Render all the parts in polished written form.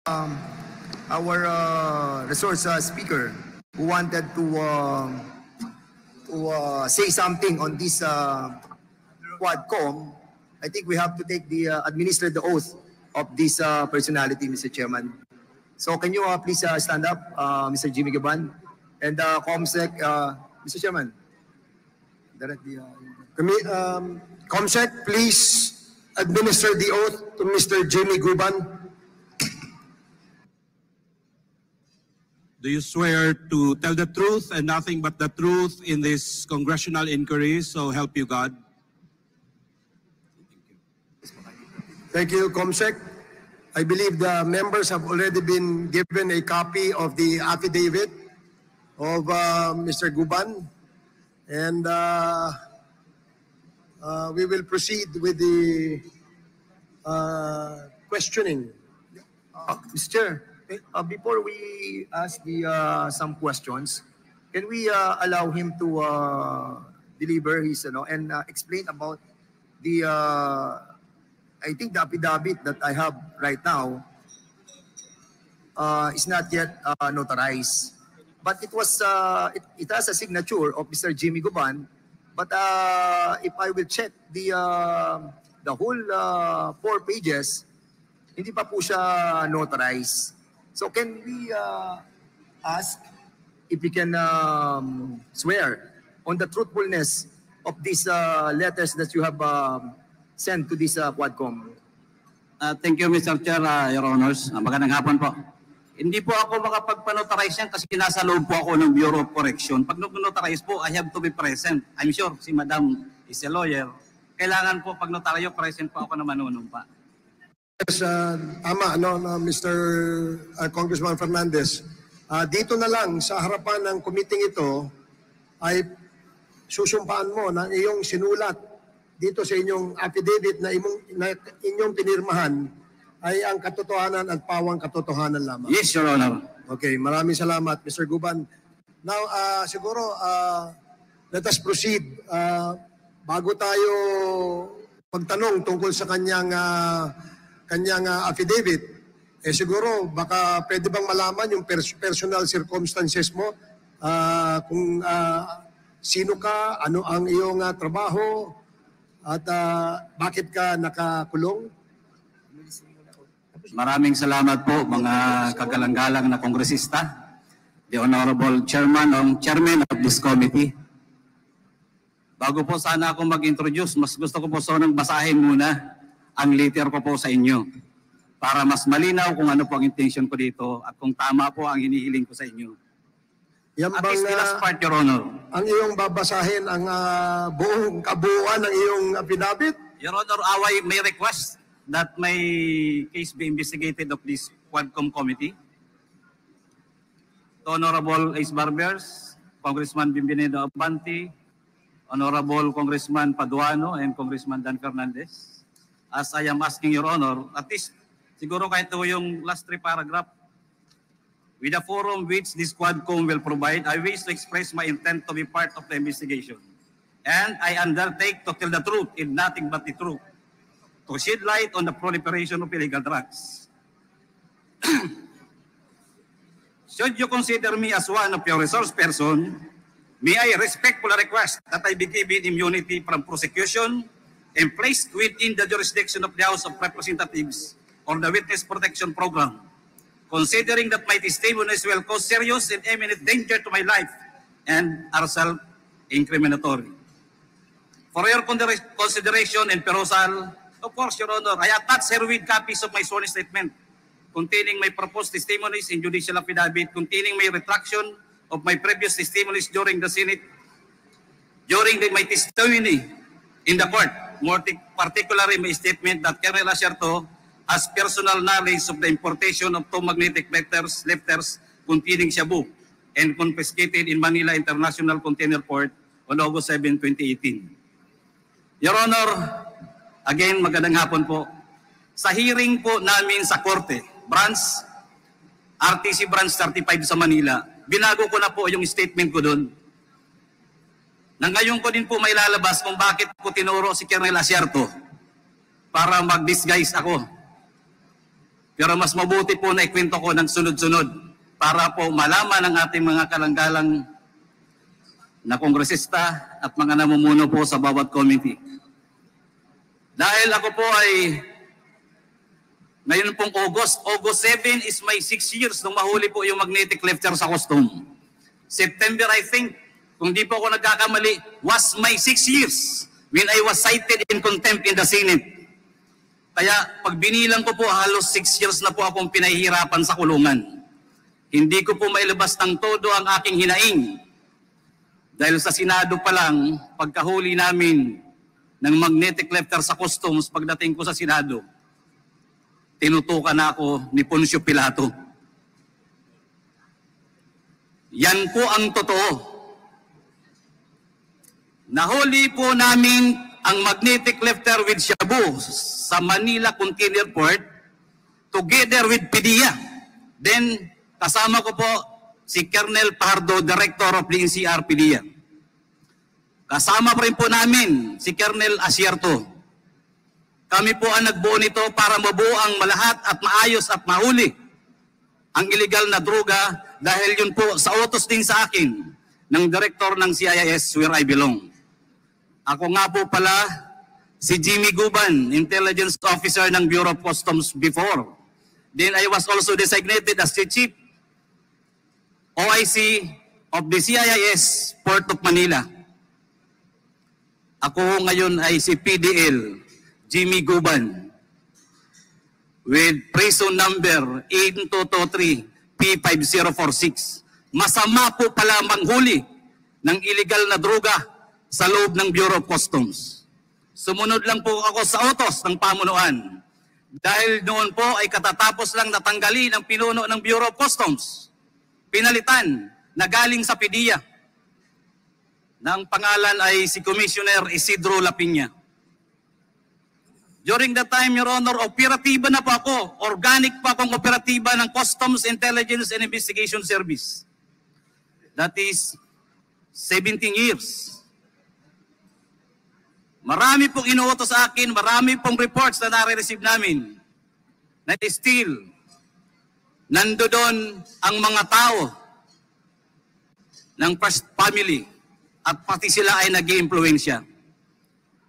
our resource speaker who wanted to say something on this Quadcom. I think we have to take administer the oath of this personality, Mr. Chairman. So can you please stand up, Mr. Jimmy Guban, and COMSEC, Mr. Chairman. COMSEC, please administer the oath to Mr. Jimmy Guban. Do you swear to tell the truth and nothing but the truth in this congressional inquiry, so help you God? Thank you, COMSEC. I believe the members have already been given a copy of the affidavit of Mr. Guban, and we will proceed with the questioning. Mr. Chair, before we ask some questions, can we allow him to deliver his and explain about the I think the affidavit that I have right now is not yet notarized, but it was it has a signature of Mr. Jimmy Guban. But if I will check the whole 4 pages, hindi pa po siya notarized. So can we ask if we can swear on the truthfulness of these letters that you have sent to this Quadcom? Thank you, Mr. Chair, Your Honors. Magandang hapon po. Hindi po ako makapagpanotarize yan kasi nasa loob po ako ng Bureau of Correction. Pag notarize po, I have to be present. I'm sure si Madam is a lawyer. Kailangan po pag notaryo, present po ako na manunumpa. Yes, tama, Mr. Congressman Fernandez. Dito na lang sa harapan ng committee ito ay susumpaan mo na iyong sinulat dito sa inyong affidavit na inyong pinirmahan ay ang katotohanan at pawang katotohanan lamang. Yes, Your Honor. Okay, maraming salamat, Mr. Guban. Now, siguro, let us proceed. Bago tayo pagtanong tungkol sa kanyang affidavit, siguro, baka pwede bang malaman yung personal circumstances mo? Kung sino ka, ano ang iyong trabaho, at bakit ka nakakulong? Maraming salamat po mga kagalang-galang na kongresista, the Honorable Chairman of this committee. Bago po sana ako mag-introduce, mas gusto ko po sanang basahin muna ang letter ko po sa inyo para mas malinaw kung ano po ang intention ko dito at kung tama po ang hinihiling ko sa inyo. Yan at bang, least the last part, Your Honor. Ang iyong babasahin ang buong kabuuan ng iyong affidavit? Your Honor, I may request that my case be investigated of this Quadcom committee. To Honorable Ace Barbers, Congressman Bimbinado Abante, Honorable Congressman Paduano, and Congressman Dan Fernandez. As I am asking Your Honor, at least siguro kahit ito yung last 3 paragraph, with the forum which this Quadcom will provide, I wish to express my intent to be part of the investigation. And I undertake to tell the truth and nothing but the truth, to shed light on the proliferation of illegal drugs. Should you consider me as one of your resource person, may I respectfully request that I be given immunity from prosecution and placed within the jurisdiction of the House of Representatives or the Witness Protection Program, considering that my testimonies will cause serious and imminent danger to my life and are self-incriminatory. For your consideration and perusal, of course, Your Honor, I attach herewith copies of my sworn statement containing my proposed testimonies in judicial affidavit, containing my retraction of my previous testimonies during the Senate, my testimony in the court, more particularly my statement that Colonel Asierto has personal knowledge of the importation of 2 magnetic lifters containing shabu and confiscated in Manila International Container Port on August 7, 2018. Your Honor, again, magandang hapon po. Sa hearing po namin sa Korte, RTC Branch 35 sa Manila, binago ko na po yung statement ko doon. Nang ngayon ko din po may lalabas kung bakit ko tinuro si Colonel Asierto para mag-disguise ako. Pero mas mabuti po na ikwento ko ng sunod-sunod para po malaman ng ating mga kalanggalang na kongresista at mga namumuno po sa bawat committee. Dahil ako po ay ngayon pong August 7 is my 6 years nung mahuli po yung magnetic lifter sa custom. September, I think, kung di po ako nagkakamali, was my 6 years when I was cited in contempt in the Senate. Kaya pag binilang ko po, halos 6 years na po akong pinahihirapan sa kulungan. Hindi ko po mailabas ng todo ang aking hinaing. Dahil sa Senado pa lang, pagkahuli namin ng magnetic lifter sa customs, pagdating ko sa Senado, tinutukan na ako ni Poncio Pilato. Yan po ang totoo. Nahuli po namin ang magnetic lifter with Shabu sa Manila Container Port together with PDEA. Then, kasama ko po si Colonel Pardo, Director of the NCR PDEA. Kasama pa rin po namin si Colonel Asierto. Kami po ang nagbuo nito para mabuo ang malahat at maayos at mahuli ang illegal na droga dahil yun po sa utos din sa akin ng Director ng CIS where I belong. Ako nga po pala si Jimmy Guban, Intelligence Officer ng Bureau of Customs before. Then I was also designated as the Chief OIC of the CIS Port of Manila. Ako ngayon ay si PDL Jimmy Guban with prison number 8223 P5046. Masama po pala manghuli ng illegal na droga sa loob ng Bureau of Customs. Sumunod lang po ako sa utos ng pamunuan. Dahil noon po ay katatapos lang natanggalin ang pinuno ng Bureau of Customs. Pinalitan na galing sa PDEA. Na ang pangalan ay si Commissioner Isidro Lapiña. During that time, Your Honor, operatiba na po ako. Organic pa akong operatiba ng Customs Intelligence and Investigation Service. That is 17 years. Marami pong inuutos sa akin, marami pong reports na nare-receive namin na still nando doon ang mga tao ng first family at pati sila ay nag-i-impluensya.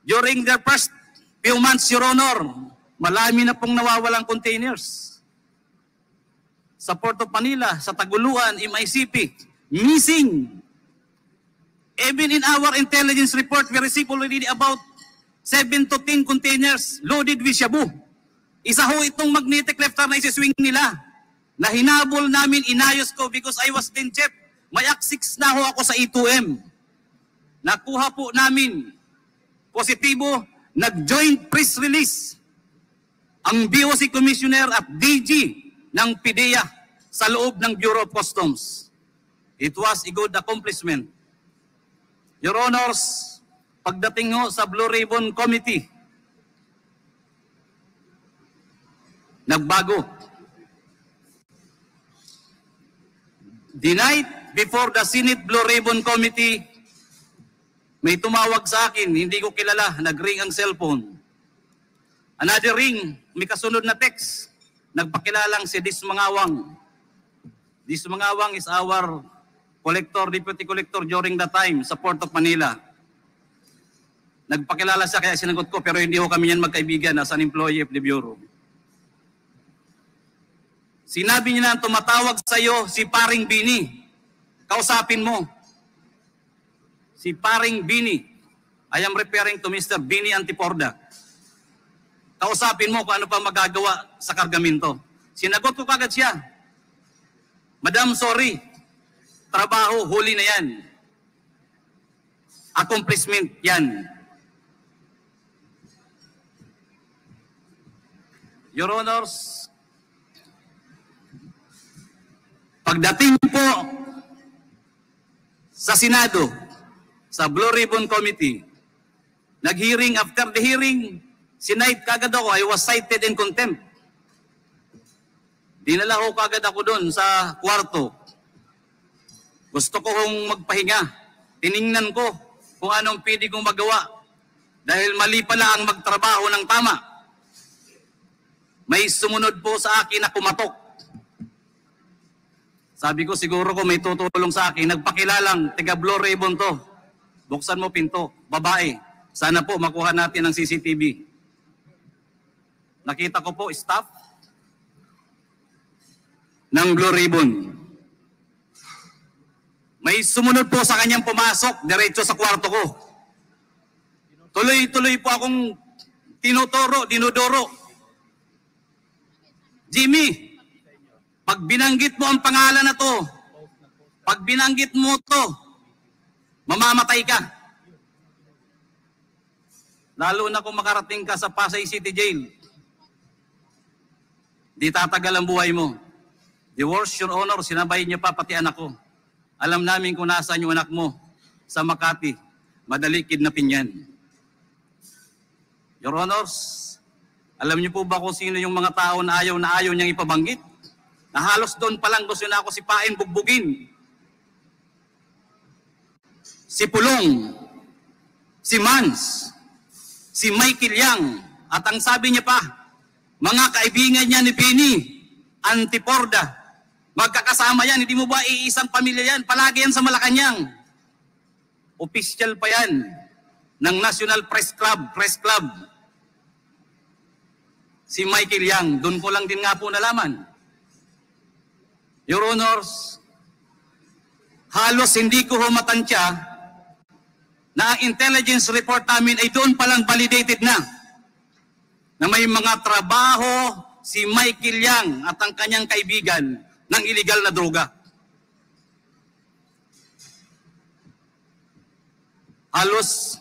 During their first few months, Your Honor, marami na pong nawawalang containers. Sa Port of Manila, sa Taguluan, MICP, missing. Even in our intelligence report, we received already about 7 to 10 containers loaded with Shabu. Isa ho itong magnetic lifter na isiswing nila. Na hinabol namin, inayos ko because I was then chef. May Act 6 na ho ako sa E2M. Nakuha po namin, positibo, nag-joint press release ang BOC Commissioner at DG ng PDEA sa loob ng Bureau of Customs. It was a good accomplishment. Your Honors, pagdating ho sa Blue Ribbon Committee, nagbago. The night before the Senate Blue Ribbon Committee, may tumawag sa akin, hindi ko kilala, nag-ring ang cellphone. Another ring, may kasunod na text, nagpakilalang si Dis Mangawang. Dis Mangawang is our collector, deputy collector during the time sa Port of Manila. Nagpakilala siya kaya sinagot ko, pero hindi ko kami yan magkaibigan as an employee of the Bureau. Sinabi niya na tumatawag sa iyo si Paring Bini. Kausapin mo. Si Paring Bini. I am referring to Mr. Bini Antiporda. Kausapin mo kung ano pa magagawa sa kargamento. Sinagot ko kagad siya. Madam, sorry. Trabaho, huli na yan. Accomplishment yan. Your Honors, pagdating po sa Senado, sa Blue Ribbon Committee, nag-hearing, after the hearing, sinight kagad ako, I was cited in contempt. Dinala ko kagad ako doon sa kwarto. Gusto ko kong magpahinga. Tiningnan ko kung anong pwede kong magawa. Dahil mali pala ang magtrabaho ng tama. may sumunod po sa akin na kumatok. Sabi ko, siguro ko may tutulong sa akin. Nagpakilalang, tiga Blue Ribbon to. Buksan mo pinto, babae. Sana po makuha natin ng CCTV. Nakita ko po staff ng Blue Ribbon. May sumunod po sa kanyang pumasok, diretso sa kwarto ko. Tuloy-tuloy po akong dinudoro. Jimmy, pag binanggit mo ang pangalan na to, pag binanggit mo to, mamamatay ka. Lalo na kung makarating ka sa Pasay City Jail. Di tatagal ang buhay mo. The worst, Your Honor, sinabay niyo pa pati anak ko. Alam namin kung nasaan yung anak mo. Sa Makati, madali kidnapin yan. Your Honors, alam niyo po ba kung sino yung mga tao na ayaw niyang ipabanggit? Na halos doon pa lang gusto na ako sipain, bugbugin. Si Pulong, si Mans, si Michael Yang, at ang sabi niya pa, mga kaibigan niya ni Benny, Antiporda, magkakasama yan, hindi mo ba iisang pamilya yan? Palagi yan sa Malacanang. Official pa yan ng National Press Club. Si Michael Yang, doon ko lang din nga po nalaman. Your Honors, halos hindi ko humatansya na ang intelligence report namin ay doon palang validated na may mga trabaho si Michael Yang at ang kanyang kaibigan ng illegal na droga. Halos,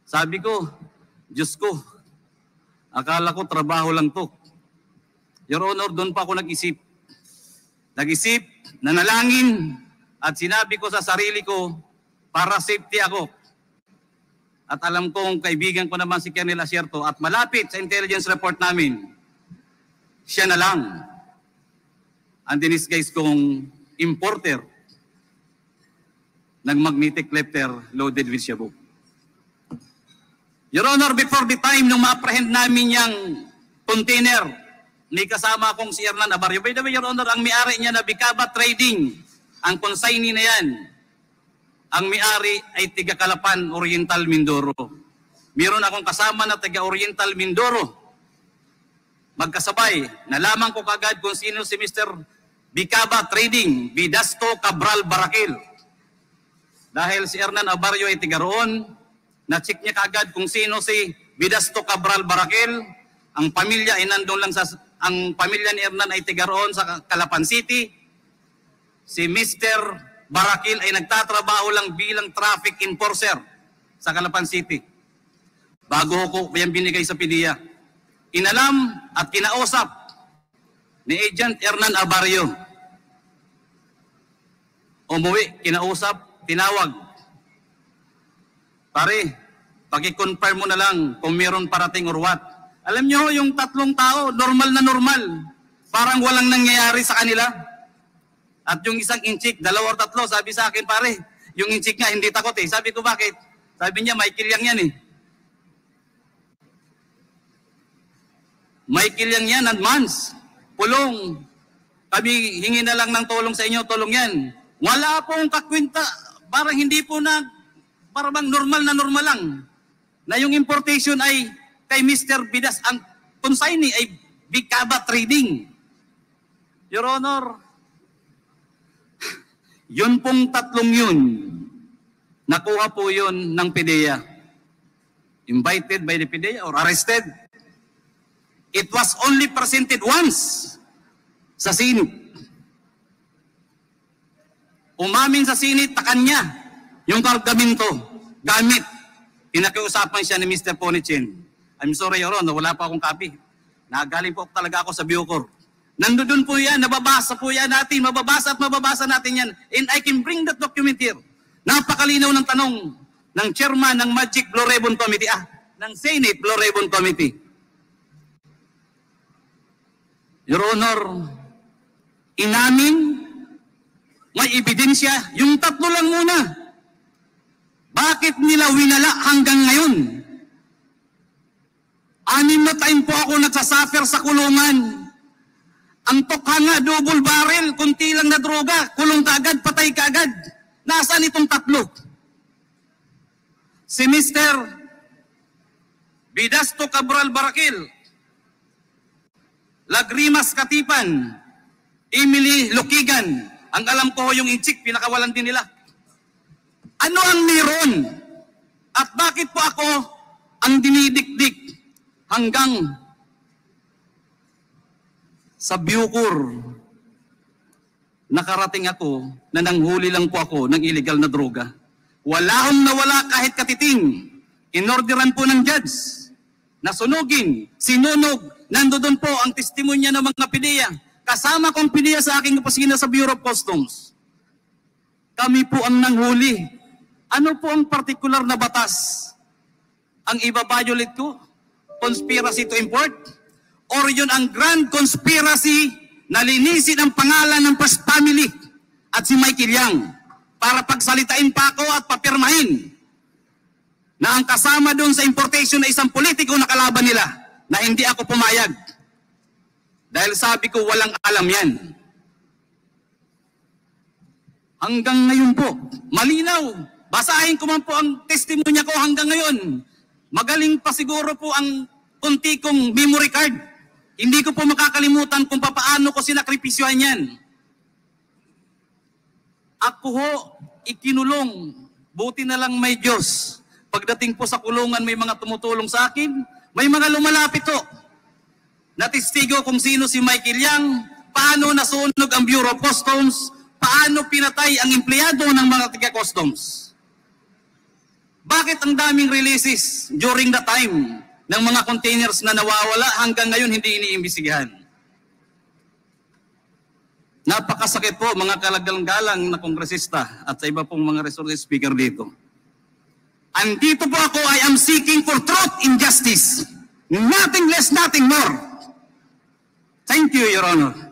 sabi ko, Diyos ko, akala ko trabaho lang to. Your Honor, doon pa ako nag-isip, nanalangin, at sinabi ko sa sarili ko, para safety ako. At alam kong kaibigan ko naman si Colonel Asierto at malapit sa intelligence report namin, siya na lang ang dinisguise kong importer ng magnetic lefter loaded with shabu. Your Honor, before the time nung ma-apprehend namin yung container, ni kasama akong si Hernan Abarrio. By the way, Your Honor, ang may-ari niya na Bicaba Trading, ang consignee na yan, ang may-ari ay tiga Calapan, Oriental, Mindoro. Meron akong kasama na tiga Oriental, Mindoro. Magkasabay, nalaman ko kagad kung sino si Mr. Bicaba Trading, Vidasto Cabral Barakil. Dahil si Hernan Abarrio ay tiga roon, na-check niya kagad kung sino si Vidasto Cabral Barakil. Ang pamilya ay nandun lang ang pamilya ni Hernan ay tiga roon sa Calapan City. Si Mr. Barakil ay nagtatrabaho lang bilang traffic enforcer sa Calapan City. Bago ko yan binigay sa PDEA. Inalam at kinausap ni Agent Hernan Abarrio. Umuwi, kinausap, tinawag. Pare, paki-confirm mo na lang kung meron parating or what. Alam nyo, yung tatlong tao, normal na normal. Parang walang nangyayari sa kanila. At yung isang inchik, 2 or 3, sabi sa akin, pare, yung inchik nga, hindi takot eh. Sabi ko, bakit? Sabi niya, Michael Yang yan eh. Michael Yang yan, and Mans, Pulong. Kami hingi na lang ng tulong sa inyo, tulong yan. Wala pong kakwinta, parang hindi po na, parang normal na normal lang. Na yung importation ay kay Mr. Bidas, ang consignee ay Bicaba Trading. Your Honor, yun pong tatlong yun, nakuha po yun ng PDEA. Invited by the PDEA or arrested. It was only presented once sa Senate. Umamin sa Senate, takan niya yung kargamento, gamit. Pinakiusapan siya ni Mr. Ponichen. I'm sorry, Your Honor, wala pa akong copy. Nagaling po talaga ako sa Bucor. Nandun po yan, nababasa po yan natin, mababasa at mababasa natin yan. And I can bring that document here. Napakalinaw ng tanong ng chairman ng Magic Blue Ribbon Committee, ng Senate Blue Ribbon Committee. Your Honor, inamin, may ebidensya, yung tatlo lang muna. Bakit nila winala hanggang ngayon? 6 na time po ako nagsasuffer sa kulungan. Ang tokha nga, double barrel, kunti lang na droga, kulong kaagad, patay kaagad. Nasaan itong 3? Si Mr. Bidasto Cabral Barakil, Lagrimas Katipan, Emily Lukigan, ang alam ko yung inchik, pinakawalan din nila. Ano ang meron? At bakit po ako ang dinidikdik hanggang sa Bucor? Nakarating ako na nanghuli lang po ako ng illegal na droga. Wala akong nawala kahit katiting. Inorderan po ng judge na sunugin, sinunog. Nandoon po ang testimonya ng mga PDEA. Kasama kong PDEA sa aking opisina sa Bureau of Customs. Kami po ang nanghuli. Ano po ang partikular na batas ang iba-violate ko? Conspiracy to import? Or yun ang grand conspiracy na linisin ang pangalan ng First Family at si Michael Yang para pagsalitain pa ako at papirmahin na ang kasama doon sa importation na isang politiko na kalaban nila na hindi ako pumayag. Dahil sabi ko walang alam yan. Hanggang ngayon po, malinaw. Basahin ko man po ang testimonya ko hanggang ngayon. Magaling pa siguro po ang kunti kong memory card. Hindi ko po makakalimutan kung paano ko sinakripisyohan yan. Ako ho, ikinulong. Buti na lang may Diyos. Pagdating po sa kulungan, may mga tumutulong sa akin. May mga lumalapit ho. Natistigo kung sino si Michael Yang, paano nasunog ang Bureau of Customs, paano pinatay ang empleyado ng mga taga-customs. Bakit ang daming releases during the time ng mga containers na nawawala hanggang ngayon hindi iniimbestigahan? Napakasakit po mga kalagalang-galang na kongresista at sa iba pong mga resource speaker dito. Andito po ako, I am seeking for truth and justice. Nothing less, nothing more. Thank you, Your Honor.